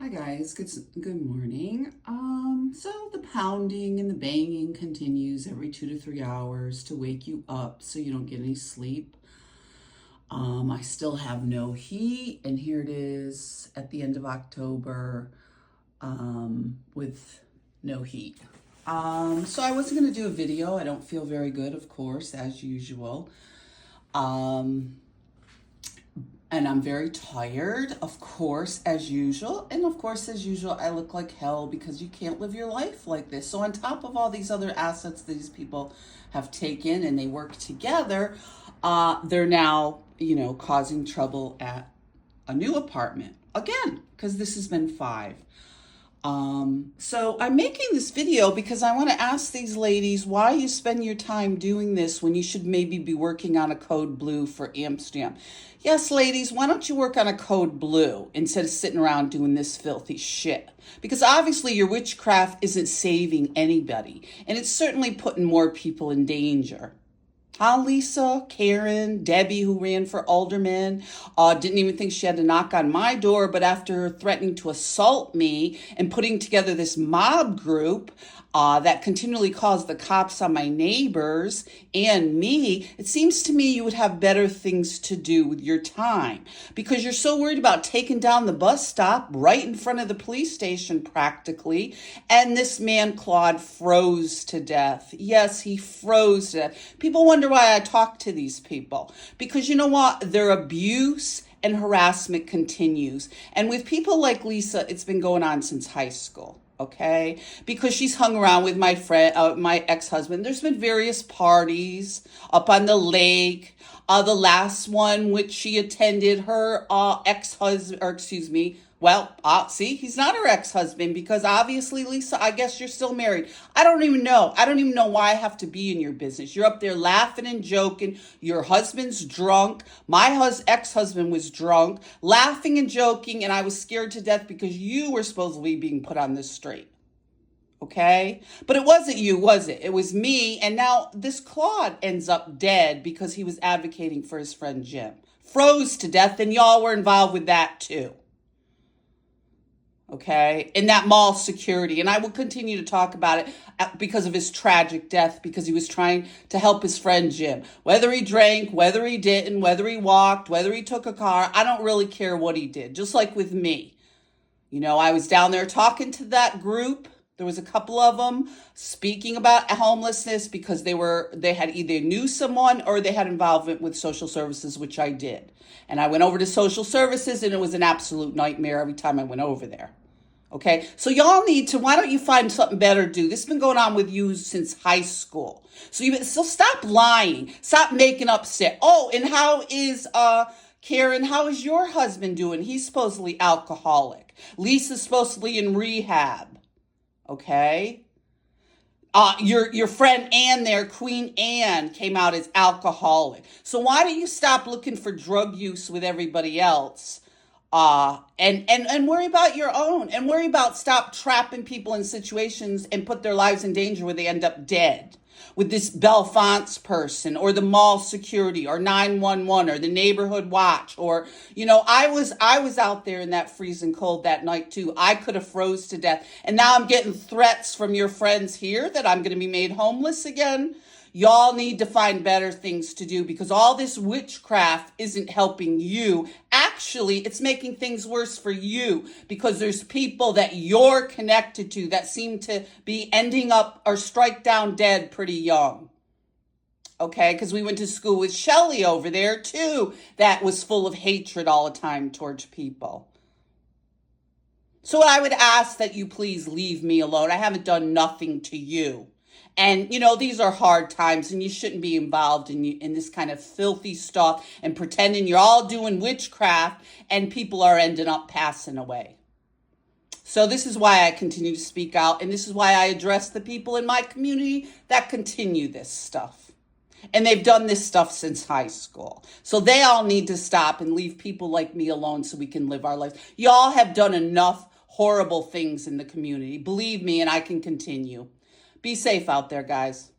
Hi guys, good morning. So the pounding and the banging continues every 2 to 3 hours to wake you up so you don't get any sleep. I still have no heat, and here it is at the end of October, with no heat. So I wasn't gonna do a video. I don't feel very good, of course, as usual. Um, and I'm very tired, of course, as usual. And of course, as usual, I look like hell because you can't live your life like this. So, on top of all these other assets these people have taken and they work together, they're now, causing trouble at a new apartment again because this has been five. So I'm making this video because I want to ask these ladies why you spend your time doing this when you should maybe be working on a code blue for Amsterdam. Yes, ladies, why don't you work on a code blue instead of sitting around doing this filthy shit? Because obviously your witchcraft isn't saving anybody, and it's certainly putting more people in danger. Huh, Lisa, Karen, Debbie, who ran for alderman, didn't even think she had to knock on my door, but after threatening to assault me and putting together this mob group that continually calls the cops on my neighbors and me, it seems to me you would have better things to do with your time because you're so worried about taking down the bus stop right in front of the police station practically. And this man, Claude, froze to death. Yes, he froze to death. People wonder why I talk to these people because you know what? Their abuse and harassment continues. And with people like Lisa, it's been going on since high school. Okay, because she's hung around with my friend, my ex-husband. There's been various parties up on the lake. The last one which she attended, her ex-husband, or excuse me, well, see, he's not her ex-husband because obviously, Lisa, I guess you're still married. I don't even know. I don't even know why I have to be in your business. You're up there laughing and joking. Your husband's drunk. My ex-husband was drunk, laughing and joking, and I was scared to death because you were supposedly being put on this straight. Okay? But it wasn't you, was it? It was me. And now this Claude ends up dead because he was advocating for his friend Jim. Froze to death, and y'all were involved with that too. Okay, in that mall security. And I will continue to talk about it because of his tragic death, because he was trying to help his friend Jim. Whether he drank, whether he didn't, whether he walked, whether he took a car, I don't really care what he did. Just like with me. I was down there talking to that group. There was a couple of them speaking about homelessness because they had either knew someone or they had involvement with social services, which I did. And I went over to social services and it was an absolute nightmare every time I went over there. Okay, so y'all need to, why don't you find something better to do? This has been going on with you since high school. So stop lying. Stop making up shit. Oh, and how is Karen, how is your husband doing? He's supposedly alcoholic. Lisa's supposedly in rehab. Okay? Your friend Ann there, Queen Anne, came out as alcoholic. So why don't you stop looking for drug use with everybody else? And worry about your own, and worry about stop trapping people in situations and put their lives in danger where they end up dead with this Bellefonte's person or the mall security or 911 or the neighborhood watch. Or I was out there in that freezing cold that night too. I could have froze to death, and now I'm getting threats from your friends here that I'm going to be made homeless again. Y'all need to find better things to do because all this witchcraft isn't helping you. Actually, it's making things worse for you because there's people that you're connected to that seem to be ending up or strike down dead pretty young. Okay, because we went to school with Shelly over there too, that was full of hatred all the time towards people. So I would ask that you please leave me alone. I haven't done nothing to you. And, these are hard times and you shouldn't be involved in this kind of filthy stuff and pretending you're all doing witchcraft and people are ending up passing away. So this is why I continue to speak out, and this is why I address the people in my community that continue this stuff. And they've done this stuff since high school. So they all need to stop and leave people like me alone so we can live our lives. Y'all have done enough horrible things in the community. Believe me, and I can continue. Be safe out there, guys.